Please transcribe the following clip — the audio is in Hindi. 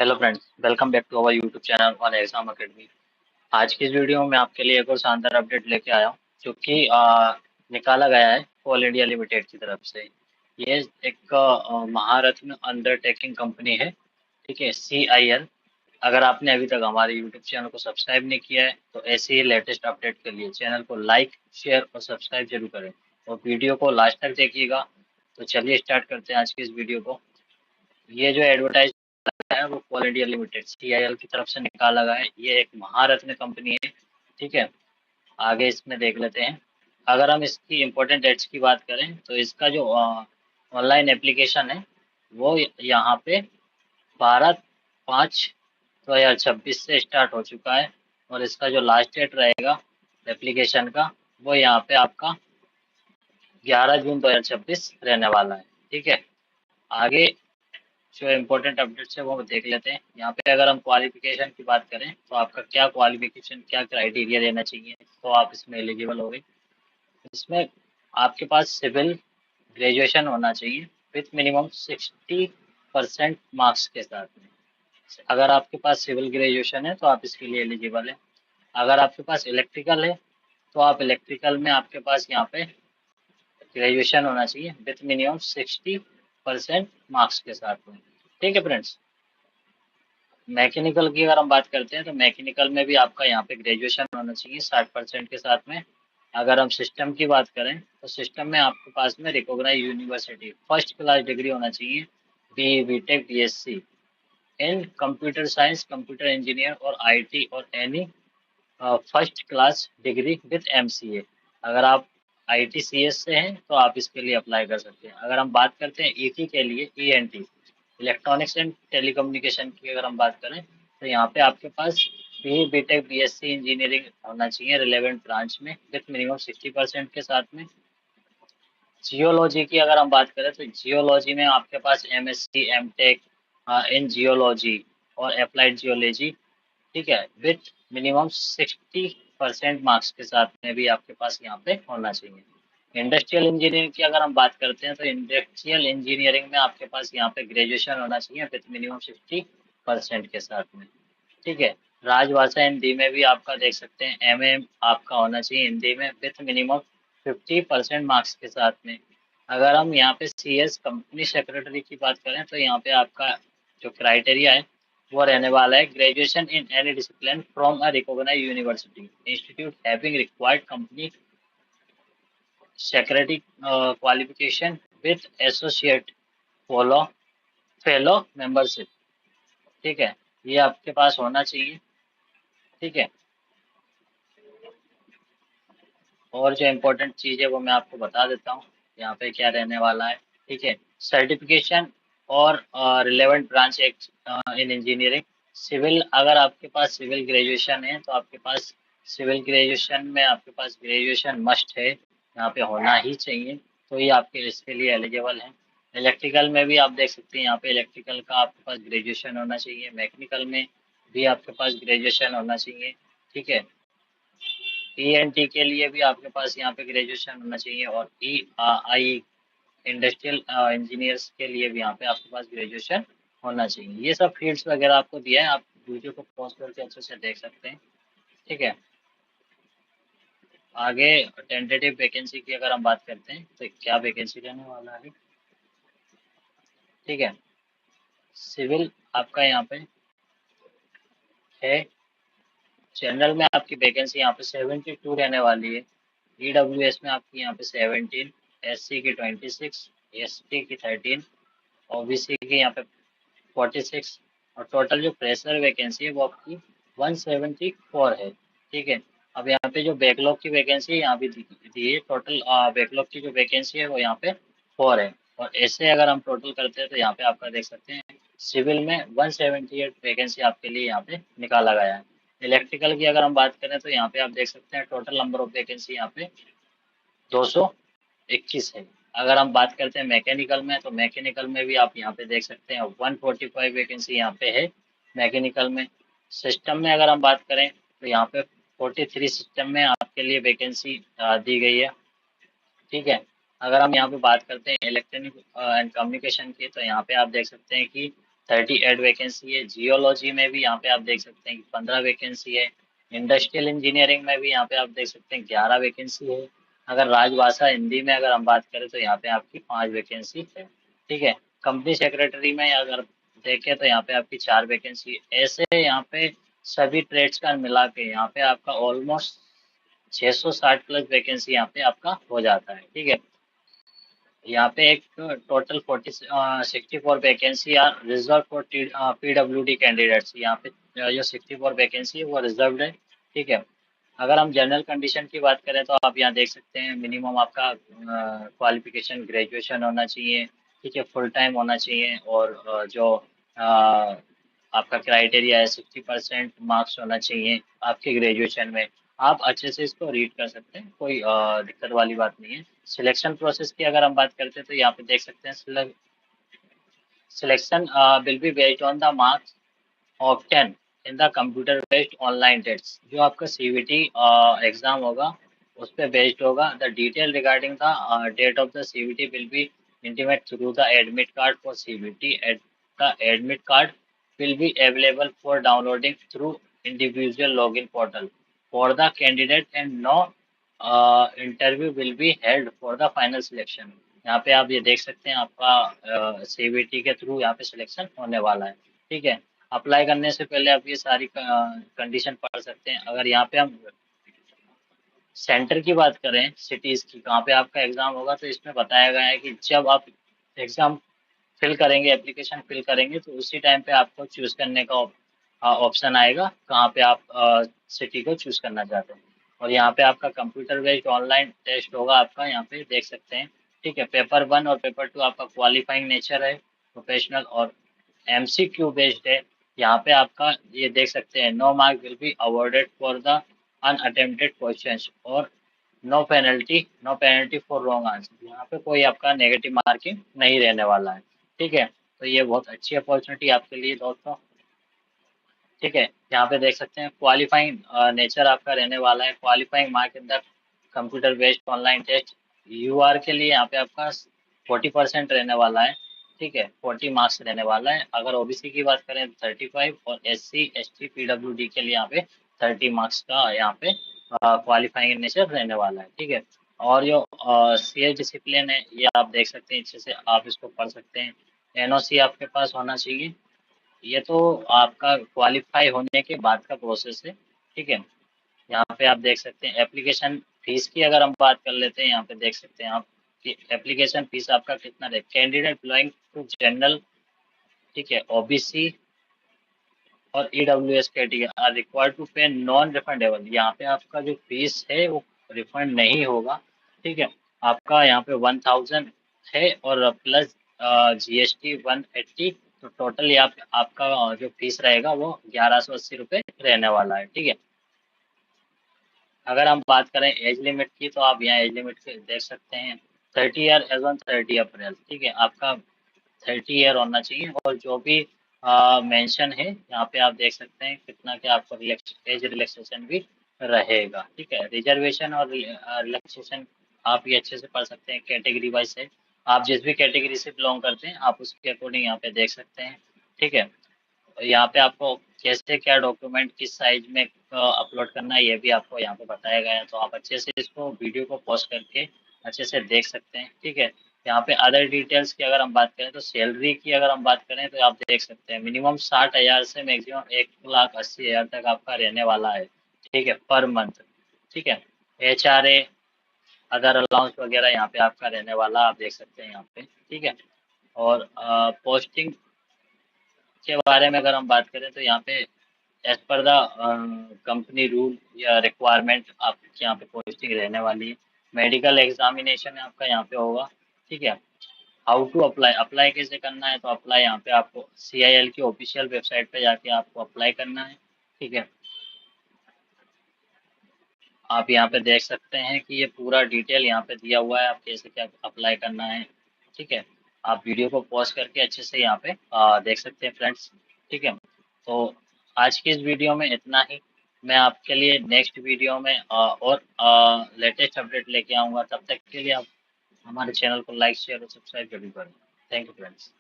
Hello friends, welcome back to our YouTube channel on Exam Academy. आज की इस वीडियो में मैं आपके लिए एक और शानदार अपडेट लेके आया हूँ जो कि निकाला गया है कोल इंडिया लिमिटेड की तरफ से। ये एक महारत्न अंडरटेकिंग कंपनी है, ठीक है, CIL। अगर आपने अभी तक हमारे यूट्यूब चैनल को सब्सक्राइब नहीं किया है तो ऐसे ही लेटेस्ट अपडेट के लिए चैनल को लाइक, शेयर और सब्सक्राइब जरूर करें और वीडियो को लास्ट तक देखिएगा। तो चलिए स्टार्ट करते हैं आज की इस वीडियो को। ये जो एडवर्टाइज है वो कोल इंडिया लिमिटेड CIL की तरफ से निकाला गया है। ये एक महारत्न कंपनी है, ठीक है। आगे इसमें देख लेते हैं। अगर हम इसकी इम्पोर्टेंट डेट्स की बात करें तो इसका जो ऑनलाइन एप्लीकेशन है वो यहाँ पे 12/5/2026 से स्टार्ट हो चुका है और इसका जो लास्ट डेट रहेगा एप्लीकेशन का वो यहाँ पे आपका 11 जून 2026 रहने वाला है, ठीक है। आगे जो इम्पोर्टेंट अपडेट्स है वो देख लेते हैं। यहाँ पे अगर हम क्वालिफिकेशन की बात करें तो आपका क्या क्वालिफिकेशन, क्या क्राइटेरिया देना चाहिए तो आप इसमें एलिजिबल होंगे। इसमें आपके पास सिविल ग्रेजुएशन होना चाहिए विथ मिनिमम 60% मार्क्स के साथ में। अगर आपके पास सिविल ग्रेजुएशन है तो आप इसके लिए एलिजिबल है। अगर आपके पास इलेक्ट्रिकल है तो आप इलेक्ट्रिकल में आपके पास यहाँ पे ग्रेजुएशन होना चाहिए विथ मिनिमम 60% मार्क्स के साथ में, ठीक है फ्रेंड्स। मैकेनिकल की अगर हम बात करते हैं तो मैकेनिकल में भी आपका यहाँ पे ग्रेजुएशन होना चाहिए 60% के साथ में। अगर हम सिस्टम की बात करें तो सिस्टम में आपके पास में recognise university first class degree होना चाहिए, BE, BTech, BSc in computer science, computer engineer और IT और any first class degree with MCA। अगर आप ITCS से हैं तो आप इसके लिए अप्लाई कर सकते हैं। अगर हम बात करते हैं ET के लिए, ENT इलेक्ट्रॉनिक्स एंड टेलीकम्युनिकेशन की अगर हम बात करें तो यहाँ पे आपके पास BE, BTech, BSc इंजीनियरिंग होना चाहिए रिलेवेंट ब्रांच में विथ मिनिमम 60% के साथ में। जियोलॉजी की अगर हम बात करें तो जियोलॉजी में आपके पास MSc, M.Tech इन जियोलॉजी और अप्लाइड जियोलॉजी, ठीक है, विथ मिनिमम 60% मार्क्स के साथ में भी आपके पास यहाँ पे होना चाहिए। इंडस्ट्रियल इंजीनियरिंग की अगर हम बात करते हैं तो इंडस्ट्रियल इंजीनियरिंग में आपके पास यहाँ पे ग्रेजुएशन होना चाहिए विथ मिनिमम 60% के साथ में, ठीक है। राजभाषा हिंदी में भी आपका देख सकते हैं MA आपका होना चाहिए हिंदी में विथ मिनिमम 50% मार्क्स के साथ में। अगर हम यहाँ पे CS कंपनी सेक्रेटरी की बात करें तो यहाँ पे आपका जो क्राइटेरिया है वो रहने वाला है graduation in any discipline from a recognised university institute having required company secretary qualification with associate follow fellow membership, ठीक है। ये आपके पास होना चाहिए, ठीक है। और जो इम्पोर्टेंट चीज़ है वो मैं आपको बता देता हूँ यहाँ पे क्या रहने वाला है, ठीक है। सर्टिफिकेशन और relevant branch in engineering civil, अगर आपके पास सिविल ग्रेजुएशन है तो आपके पास सिविल ग्रेजुएशन में आपके पास ग्रेजुएशन मस्ट है, यहाँ पे होना ही चाहिए, तो ये आपके इसके लिए एलिजिबल है। इलेक्ट्रिकल में भी आप देख सकते हैं यहाँ पे इलेक्ट्रिकल का आपके पास ग्रेजुएशन होना चाहिए। मैकेनिकल में भी आपके पास ग्रेजुएशन होना चाहिए, ठीक है। ENT के लिए भी आपके पास यहाँ पे ग्रेजुएशन होना चाहिए और EI इंडस्ट्रियल इंजीनियर्स के लिए भी यहाँ पे आपके पास ग्रेजुएशन होना चाहिए। ये सब फील्ड्स वगैरह आपको दिया है, आप वीडियो को पॉज करके अच्छे से देख सकते हैं, ठीक है। आगे टेंटेटिव वैकेंसी की अगर हम बात करते हैं तो क्या वैकेंसी रहने वाला है, ठीक है। सिविल आपका यहाँ पे है, जनरल में आपकी वैकेंसी यहाँ पे 72 रहने वाली है। EWS में आपकी यहाँ पे 17, SC की 26, ST की 13, OBC की यहाँ पे 46 और टोटल जो फ्रेशर वैकेंसी है वो आपकी 174 है, ठीक है। अब यहाँ पे जो बैकलॉग की वैकेंसी है यहाँ भी दी है। टोटल बैकलॉग की जो वैकेंसी है वो यहाँ पे 4 है और ऐसे अगर हम टोटल करते हैं तो यहाँ पे आपका देख सकते हैं सिविल में 178 वैकेंसी आपके लिए यहाँ पे निकाला गया है। इलेक्ट्रिकल की अगर हम बात करें तो यहाँ पे आप देख सकते हैं टोटल नंबर ऑफ वैकेंसी यहाँ पे 221 है। अगर हम बात करते हैं मैकेनिकल में तो मैकेनिकल में भी आप यहाँ पे देख सकते हैं 145 वैकेंसी यहाँ पे है मैकेनिकल में। सिस्टम में अगर हम बात करें तो यहाँ पे 43 सिस्टम में आपके लिए वैकेंसी दी गई है, ठीक है। अगर हम यहाँ पे बात करते हैं इलेक्ट्रॉनिक एंड कम्युनिकेशन की तो यहाँ पे आप देख सकते हैं कि 38 वैकेंसी है। जियोलॉजी में भी यहाँ पे आप देख सकते हैं कि 15 वैकेंसी है। इंडस्ट्रियल इंजीनियरिंग में भी यहाँ पे आप देख सकते हैं 11 वैकेंसी है। अगर राजभाषा हिंदी में अगर हम बात करें तो यहाँ पे आपकी 5 वैकेंसी है। ठीक है। कंपनी सेक्रेटरी में अगर देखें तो यहाँ पे आपकी 4 वैकेंसी है। ऐसे यहाँ पे सभी ट्रेड्स का मिला के यहाँ पे आपका ऑलमोस्ट 660 प्लस वैकेंसी यहाँ पे आपका हो जाता है। ठीक है। यहाँ पे एक total 64 vacancy are reserve for PWD candidates. यहाँ पे जो 64 वैकेंसी है वो रिजर्व्ड है। ठीक है। अगर हम जनरल कंडीशन की बात करें तो आप यहाँ देख सकते हैं मिनिमम आपका क्वालिफिकेशन ग्रेजुएशन होना चाहिए। ठीक है। फुल टाइम होना चाहिए और जो आपका क्राइटेरिया है 60% मार्क्स होना चाहिए आपके ग्रेजुएशन में। आप अच्छे से इसको रीड कर सकते हैं, कोई दिक्कत वाली बात नहीं है। सिलेक्शन प्रोसेस की अगर हम बात करते हैं तो यहाँ पे देख सकते हैं selection will be based on the marks obtain in the computer based online test. जो आपका सीवीटी एग्जाम होगा उस पर बेस्ड होगा। The detail regarding the date of the CVT will be intimate through the admit card for CVT at the admit card will be available for downloading through individual login portal for the candidate and no interview will be held for the final selection। यहाँ पे आप ये देख सकते हैं आपका सीवीटी के थ्रू यहाँ पे सिलेक्शन होने वाला है। ठीक है। अप्लाई करने से पहले आप ये सारी कंडीशन पढ़ सकते हैं। अगर यहाँ पे हम सेंटर की बात करें, सिटीज की कहाँ पे आपका एग्जाम होगा, तो इसमें बताया गया है कि जब आप एग्जाम फिल करेंगे, एप्लीकेशन फिल करेंगे, तो उसी टाइम पे आपको चूज करने का ऑप्शन आएगा कहाँ पे आप सिटी को चूज करना चाहते हैं। और यहाँ पे आपका कंप्यूटर बेस्ड ऑनलाइन टेस्ट होगा आपका, यहाँ पे देख सकते हैं। ठीक है। पेपर 1 और पेपर 2 आपका क्वालिफाइंग नेचर है, प्रोफेशनल और एमसीक्यू बेस्ड है। यहाँ पे आपका ये देख सकते हैं no mark will be awarded for the unattempted questions और no penalty for wrong answer. यहाँ पे कोई आपका नेगेटिव मार्किंग नहीं रहने वाला है। ठीक है। तो ये बहुत अच्छी अपॉर्चुनिटी आपके लिए दोस्तों। ठीक है। यहाँ पे देख सकते हैं क्वालिफाइंग नेचर आपका रहने वाला है। Qualifying mark in the computer based online test UR के लिए यहाँ पे आपका 40% रहने वाला है। ठीक है। 40 मार्क्स रहने वाला है। अगर ओबीसी की बात करें तो 35 और एससी एसटी पीडब्ल्यूडी के लिए यहाँ पे 30 मार्क्स का यहाँ पे क्वालिफाइंग नेचर रहने वाला है। ठीक है। और जो सीए डिसिप्लिन है ये आप देख सकते हैं, अच्छे से आप इसको पढ़ सकते हैं। एनओसी आपके पास होना चाहिए। ये तो आपका क्वालिफाई होने के बाद का प्रोसेस है। ठीक है। यहाँ पे आप देख सकते हैं एप्लीकेशन फीस की अगर हम बात कर लेते हैं, यहाँ पे देख सकते हैं आप कि एप्लीकेशन फीस आपका कितना है। कैंडिडेट बिलोंगिंग टू जनरल, ठीक है, ओबीसी और EWS category are required to pay non refundable. यहाँ पे आपका जो फीस है वो रिफंड नहीं होगा। ठीक है। आपका यहाँ पे 1000 है और प्लस जीएसटी 180, तो टोटल आपका जो फीस रहेगा वो 1180 रुपये रहने वाला है। ठीक है। अगर हम बात करें एज लिमिट की तो आप यहाँ एज लिमिट देख सकते हैं 30 ईयर एज ऑन 30 अप्रैल। ठीक है। आपका 30 ईयर होना चाहिए और जो भी मेंशन है यहाँ पे आप देख सकते हैं कितना क्या आपको एज रिलैक्सेशन भी रहेगा। ठीक है। रिजर्वेशन और रिलैक्सेशन आप ये अच्छे से पढ़ सकते हैं, कैटेगरी वाइज है। आप जिस भी कैटेगरी से बिलोंग करते हैं आप उसके अकॉर्डिंग यहाँ पे देख सकते हैं। ठीक है। यहाँ पे आपको कैसे क्या डॉक्यूमेंट किस साइज में अपलोड करना है ये भी आपको यहाँ पे बताया गया है, तो आप अच्छे से इसको वीडियो को पॉज करके अच्छे से देख सकते हैं। ठीक है। यहाँ पे अदर डिटेल्स की अगर हम बात करें तो सैलरी की अगर हम बात करें तो आप देख सकते हैं मिनिमम 60,000 से मैक्सिमम 1,80,000 तक आपका रहने वाला है। ठीक है। Per month. ठीक है। एचआरए अदर अलाउंस वगैरह यहाँ पे आपका रहने वाला आप देख सकते हैं यहाँ पे। ठीक है। और पोस्टिंग के बारे में अगर हम बात करें तो यहाँ पे as per the company rule या रिक्वायरमेंट आपकी यहाँ पे पोस्टिंग रहने वाली है। मेडिकल एग्जामिनेशन आपका यहाँ पे होगा। ठीक है। हाउ टू अप्लाई, अप्लाई कैसे करना है, तो अप्लाई यहाँ पे आपको सीआईएल की ऑफिशियल वेबसाइट पे जाके आपको अप्लाई करना है। ठीक है। आप यहाँ पे देख सकते हैं कि ये पूरा डिटेल यहाँ पे दिया हुआ है, आप कैसे क्या अप्लाई करना है। ठीक है। आप वीडियो को पॉज करके अच्छे से यहाँ पे देख सकते हैं फ्रेंड्स। ठीक है। तो आज की इस वीडियो में इतना ही। मैं आपके लिए नेक्स्ट वीडियो में और लेटेस्ट अपडेट लेके आऊँगा। तब तक के लिए आप हमारे चैनल को लाइक शेयर और सब्सक्राइब जरूर करें। Thank you friends.